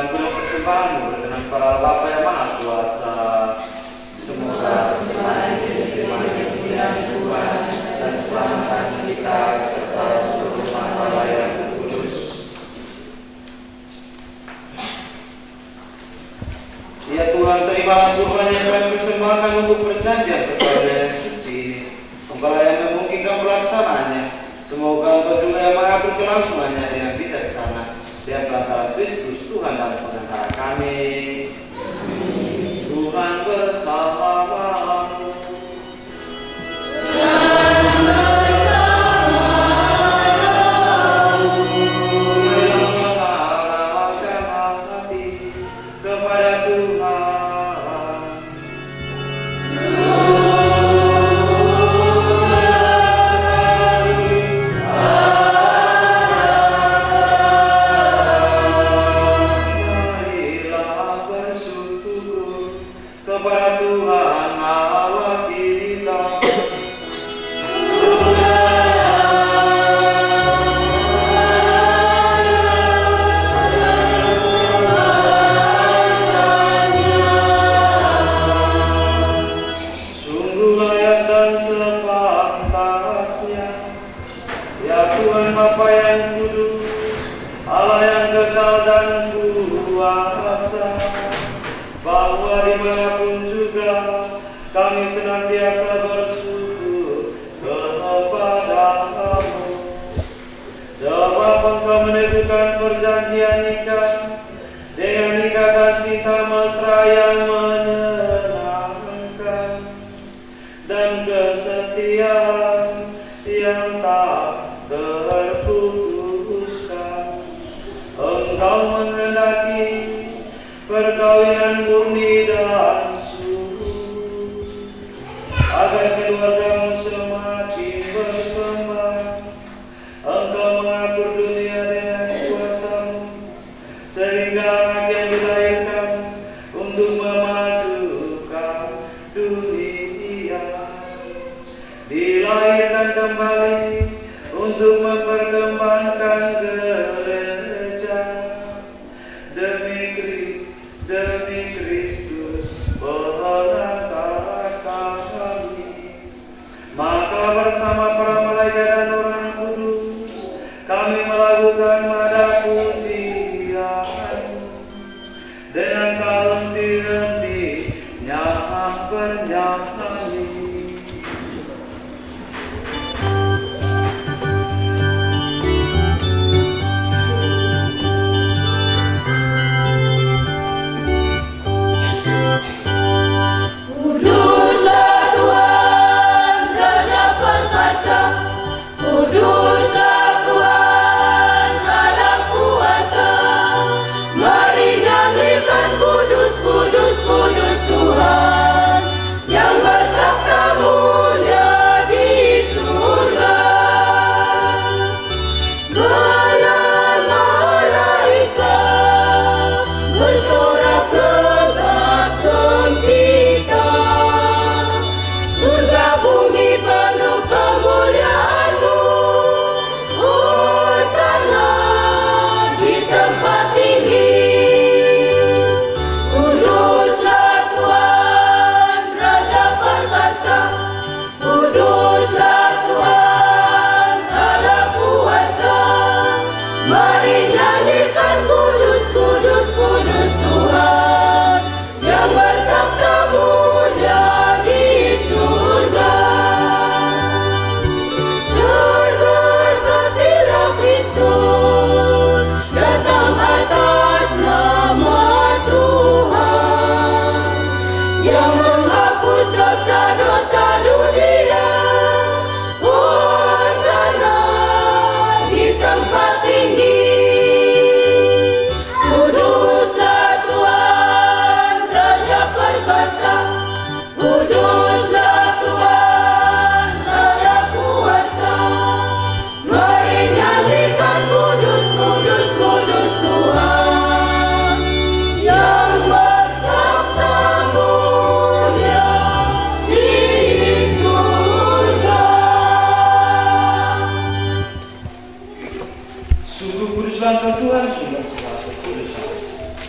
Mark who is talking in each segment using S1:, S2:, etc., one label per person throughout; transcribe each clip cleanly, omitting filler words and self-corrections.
S1: persembahan berkenan para Bapa yang Maha Kuasa. Semoga persembahan ini diterima kemuliaan Tuhan dan keselamatan kita serta seluruh umat Allah yang kudus. Ya Tuhan, terimalah kurban yang kami persembahkan untuk perjanjian perjanjian yang suci. Engkau yang memungkinkan pelaksanaannya. Semoga Engkau juga yang mengatur kelangsungannya dengan bijaksana. Dia pelantara Kristus Tuhan dan pengantara kami. Tuhan bersamamu.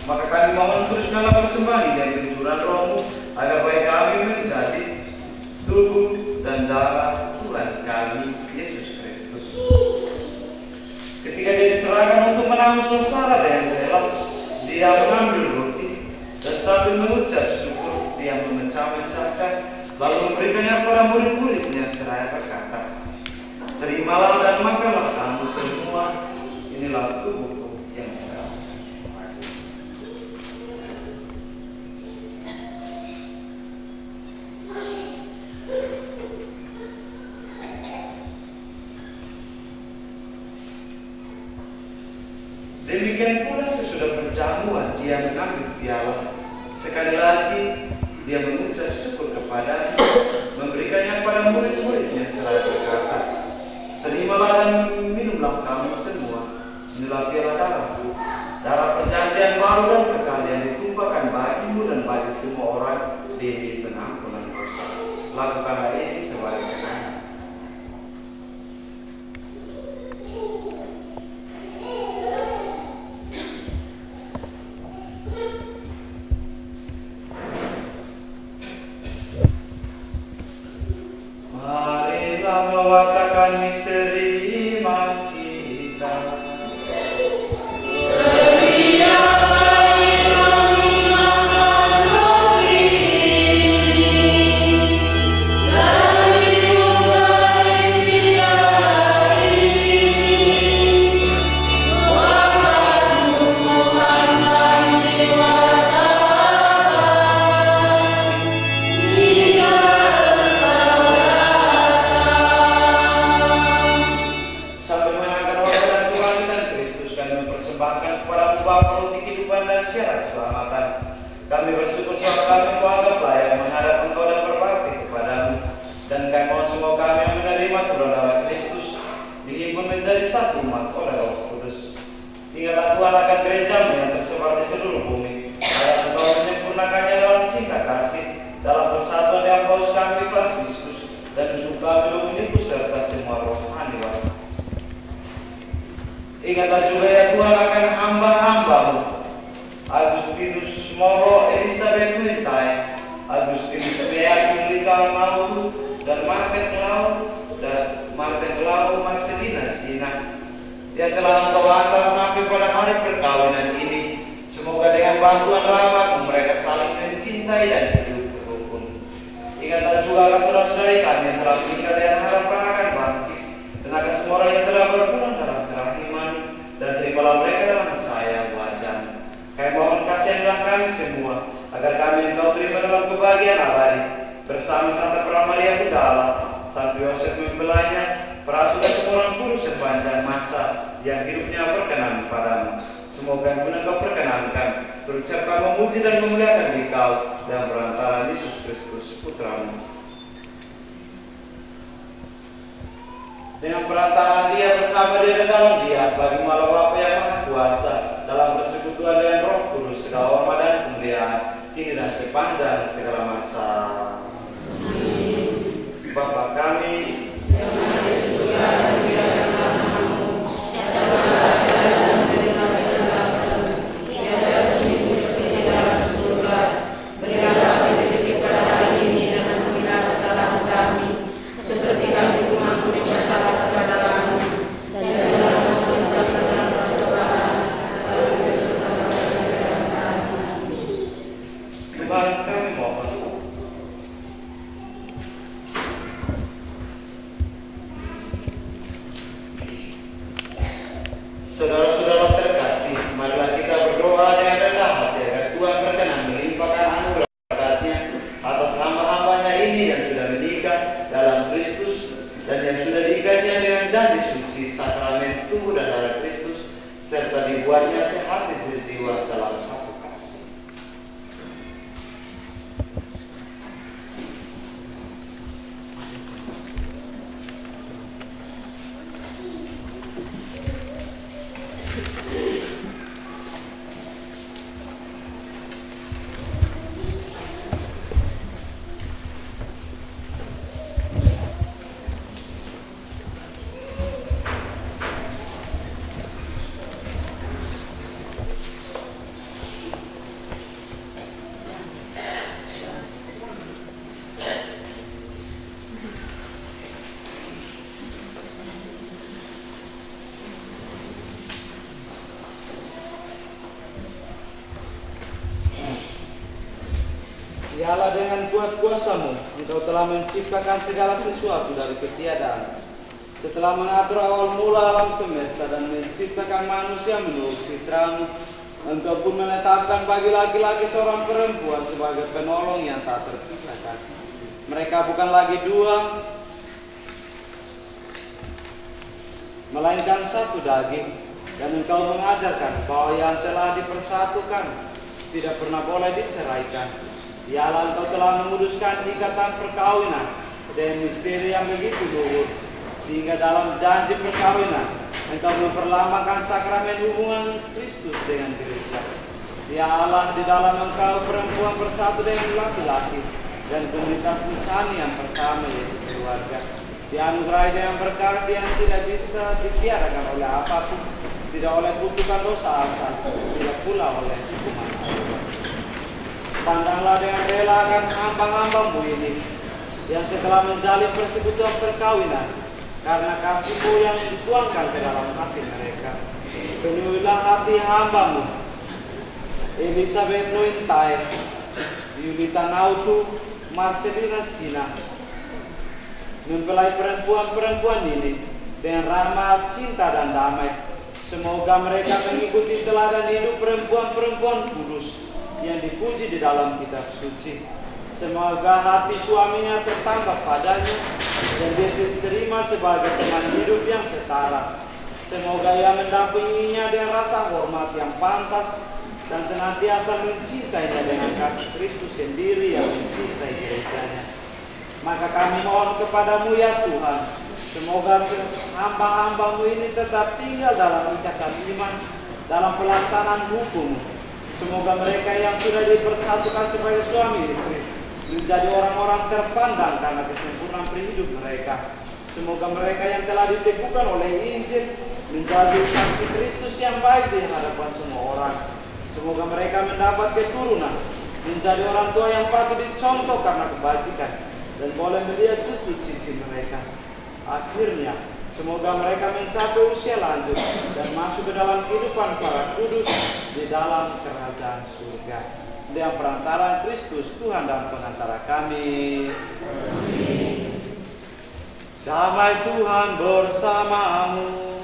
S1: Maka kami mohon teruskanlah persembahan dan kejujuran Roh-Mu, agar baik kami menjadi tubuh dan darah Tuhan kami Yesus Kristus. Ketika dia diserahkan untuk menanggung sengsara dengan rela, dia mengambil roti dan sambil mengucap syukur dia memecah-mecahkan, lalu memberikannya kepada murid-muridnya seraya berkata, "Terimalah dan makanlah kamu semua, inilah tubuhku yang saya." Demikian pula sesudah perjamuan dia mengambil piala. Sekali lagi dia mengucap syukur kepadanya, memberikannya kepada murid-muridnya seraya berkata, "Terimalah dan minumlah kamu semua, inilah piala darahku, darah perjanjian baru dan kekal yang ditumpahkan bagimu dan bagi semua orang demi pengampunan dosa. Lakukanlah ini sebagai kenangan." Marilah mewartakan misteri iman kita. Kami bersyukur sebab kami kuanggap layak menghadap Engkau dan berbakti kepadamu. Dan kami mohon semua kami yang menerima tubuh darah Kristus dihimpun menjadi satu umat oleh Roh Kudus. Ingatlah Tuhan akan gereja-Mu yang tersebar di seluruh bumi, agar Engkau menyempurnakannya dalam cinta kasih, dalam persatuan yang Paus kami Fransiskus dan Yusuf kami Dominikus serta semua rohani warga. Ingatlah juga ya Tuhan akan hamba-hamba-Mu, Agustinus Moro Elizabeth Witai, Agustinus Beatus Lita Mautu, dan Martin Lau Marcelina Sina. Dia telah Engkau hantar sampai pada hari perkawinan ini. Semoga dengan bantuan rahmat mereka saling mencintai dan hidup rukun. Ingatlah juga saudara-saudari kami yang telah meninggal dan harapan akan bangkit, dan akan semua orang yang telah berpulang dalam kerahiman, dan terimalah mereka dalam cahaya wajah-Mu. Kami mohon kasihanlah kami semua, agar kami Engkau terima dalam kebahagiaan abadi, bersama Santa Pramaria Budala, Santo Yosef Membelainya, para sudah semua orang kudus sepanjang masa yang hidupnya berkenan padamu. Semoga guna Engkau perkenankan, berucapkan memuji dan memuliakan Engkau dan perantara Yesus Kristus Putra-Mu. Dengan perantaraan Dia, bersama Dia dan dalam Dia, bagi malam Bapa yang Maha Kuasa, dalam persekutuan dengan Roh Kudus, segala hormat dan kemuliaan, kini dan sepanjang segala masa. Amin. Bapa kami yang ada di surga, dimuliakanlah namamu, datanglah kerajaan-Mu, berikanlah kami seperti di dalam surga, berikanlah kami rezeki pada hari ini dan ampunilah kesalahan kami, seperti kami mengampuni bersalah kepada kami, dan janganlah masuk ke dalam pencobaan, lalu Tuhan kami Ya Allah, dengan kuat kuasa-Mu, Engkau telah menciptakan segala sesuatu dari ketiadaan. Setelah mengatur awal mula alam semesta dan menciptakan manusia menurut citra-Mu, Engkau pun menetapkan bagi laki-laki seorang perempuan sebagai penolong yang tak terpisahkan. Mereka bukan lagi dua, melainkan satu daging. Dan Engkau mengajarkan bahwa yang telah dipersatukan tidak pernah boleh diceraikan. Ya Allah, Engkau telah menguduskan ikatan perkawinan dengan misteri yang begitu luhur, sehingga dalam janji perkawinan Engkau memperlambangkan sakramen hubungan Kristus dengan gereja. Ya Allah, di dalam Engkau perempuan bersatu dengan laki-laki dan komunitas nisani yang pertama, yaitu keluarga. Dianugerahi dengan berkat yang tidak bisa ditiadakan oleh apapun, tidak oleh kutukan dosa asal, tidak pula oleh hukuman Allah. Pandanglah dengan rela akan hamba-hamba-Mu ini, yang setelah menjalin persekutuan perkawinan, karena kasih-Mu yang dituangkan ke dalam hati mereka. Penuhilah hati hamba-Mu, Elizabeth Nointai, Yulita Nautu, Marcelina Sina, mempelai perempuan-perempuan ini dengan rahmat, cinta, dan damai. Semoga mereka mengikuti teladan hidup perempuan-perempuan kudus yang dipuji di dalam kitab suci. Semoga hati suaminya tertambah padanya dan dia diterima sebagai teman hidup yang setara. Semoga ia mendampinginya dengan rasa hormat yang pantas dan senantiasa mencintainya dengan kasih Kristus sendiri yang mencintai gerejanya. Maka kami mohon kepada-Mu ya Tuhan, semoga hamba-hamba-Mu ini tetap tinggal dalam ikatan iman, dalam pelaksanaan hukum. Semoga mereka yang sudah dipersatukan sebagai suami istri menjadi orang-orang terpandang karena kesempurnaan perhidup mereka. Semoga mereka yang telah diteguhkan oleh Injil menjadi saksi Kristus yang baik di hadapan semua orang. Semoga mereka mendapat keturunan, menjadi orang tua yang patut dicontoh karena kebajikan, dan boleh melihat cucu cici mereka. Akhirnya, semoga mereka mencapai usia lanjut dan masuk ke dalam kehidupan para kudus di dalam kerajaan surga. Dengan perantara Kristus Tuhan dan pengantara kami. Damai Tuhan bersamamu.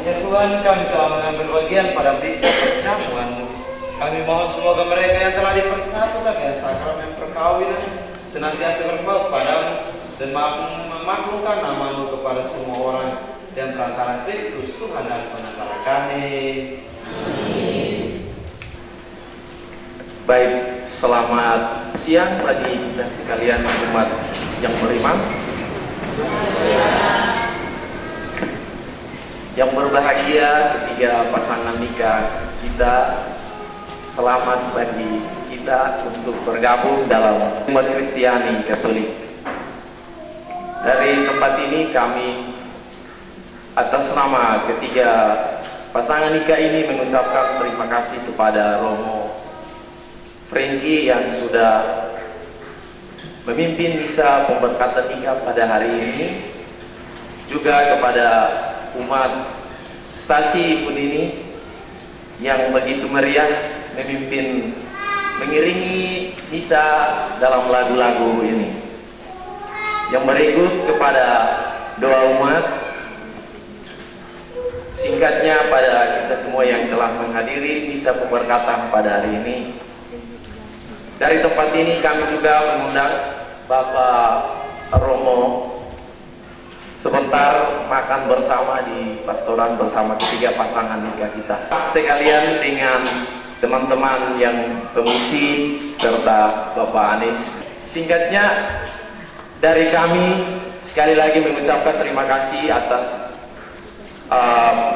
S1: Ya Tuhan, kami telah mengambil bagian pada berita perjamuan-Mu. Kami mohon semoga mereka yang telah dipersatukan dengan sakramen perkawinan senantiasa berbaut padamu dan memaklumkan nama-Mu kepada semua orang dan perantara Kristus Tuhan dan penantara kami. Amin. Baik,
S2: Selamat siang bagi kita sekalian umat yang beriman. Yang berbahagia ketiga pasangan nikah kita, selamat bagi kita untuk bergabung dalam umat Kristiani Katolik. Dari tempat ini kami atas nama ketiga pasangan nikah ini mengucapkan terima kasih kepada Romo Franky yang sudah memimpin misa pemberkatan nikah pada hari ini, juga kepada umat stasi pun ini yang begitu meriah mengiringi misa dalam lagu-lagu ini. Yang berikut kepada doa umat, singkatnya pada kita semua yang telah menghadiri misa pemberkatan pada hari ini. Dari tempat ini kami juga mengundang Bapak Romo sebentar makan bersama di pastoran bersama ketiga pasangan nikah kita. Sekalian dengan teman-teman yang pengisi serta Bapak Anies. Singkatnya dari kami sekali lagi mengucapkan terima kasih atas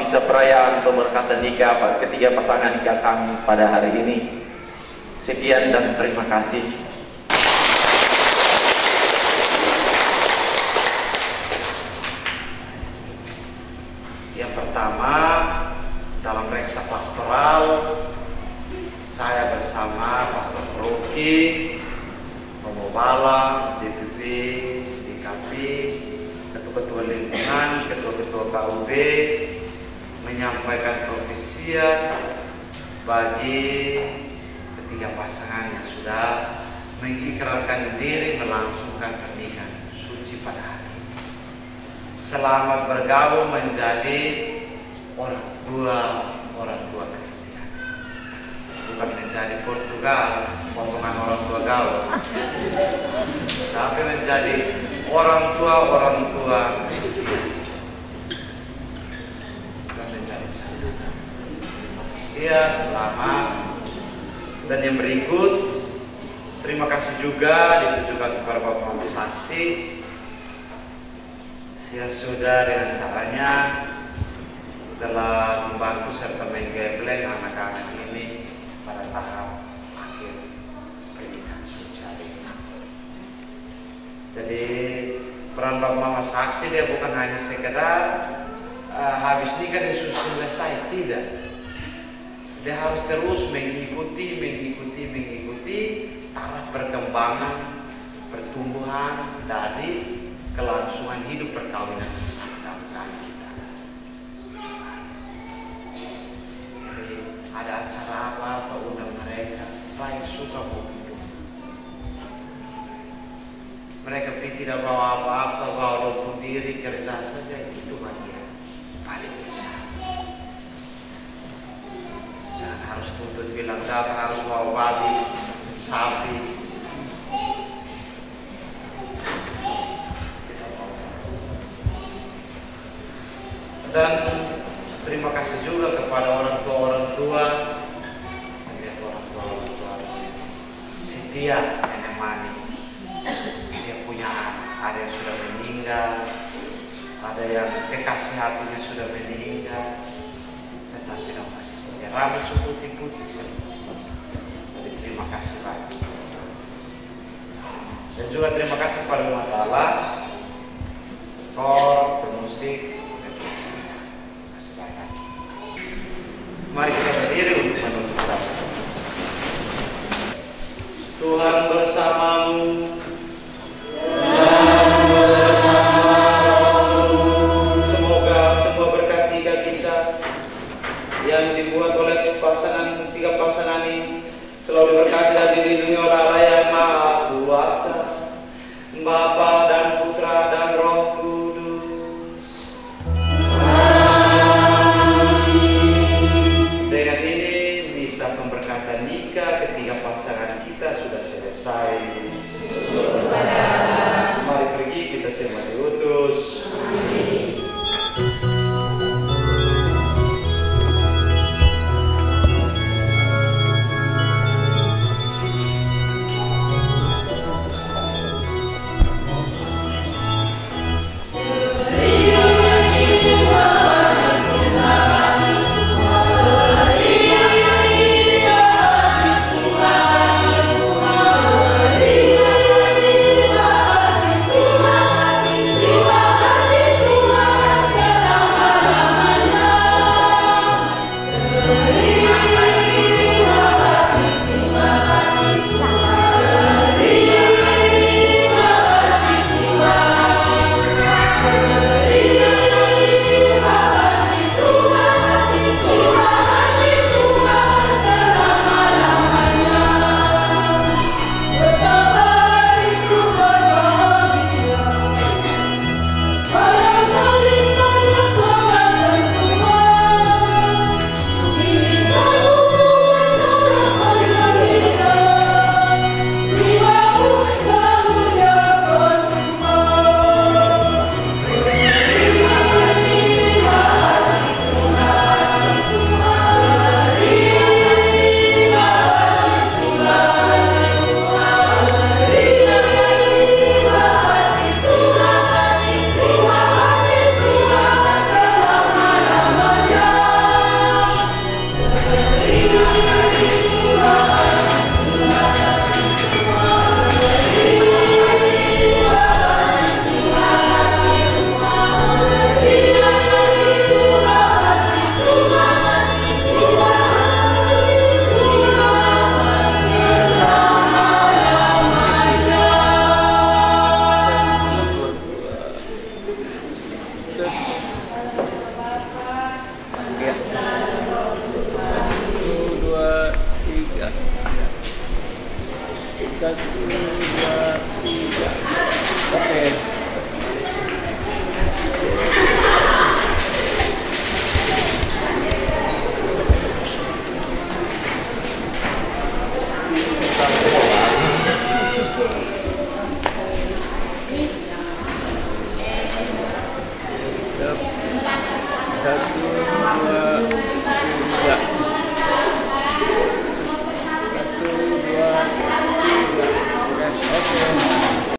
S2: misa perayaan pemberkatan nikah ketiga pasangan nikah kami pada hari ini. Sekian dan terima kasih.
S3: Yang pertama, dalam reksa pastoral, saya bersama Pastor Rocky, Romo Bala, DPP, DKP, Ketua-Ketua Lingkungan, Ketua-Ketua KUB, menyampaikan profesia bagi ketiga pasangan yang sudah mengikrarkan diri melangsungkan pernikahan suci pada hari ini. Selamat bergabung menjadi orang tua Kristen, bukan menjadi Portugal, potongan orang tua gaul, tapi menjadi orang tua Kristen. Bukan menjadi manusia. Selamat. Dan yang berikut, terima kasih juga ditujukan kepada Bapak saksi yang sudah dengan caranya telah membantu serta menggableng anak-anak ini pada tahap akhir pernikahan suci hari ini. Jadi peran Bapak Mama saksi dia bukan hanya sekedar habis nikah dia sudah selesai, tidak. Dia harus terus mengikuti taraf perkembangan, pertumbuhan dari kelangsungan hidup perkawinan kita. Jadi ada acara apa undang mereka, baik suka maupun duka. Mereka tidak bawa apa-apa, bawa lontong diri, kerja saja, itu bagian paling besar. Jangan harus tuntut bilang datang harus bawa babi, sapi. Dan terima kasih juga kepada orang tua setia menemani. Dia punya anak, ada yang sudah meninggal, ada yang kekasih hatinya sudah meninggal, tetapi tidak masih setia. Rambut putih semua. Jadi terima kasih banyak. Dan juga terima kasih kepada umat Allah, kor, pemusik. Mari kita berdiri untuk menuntut. Tuhan bersama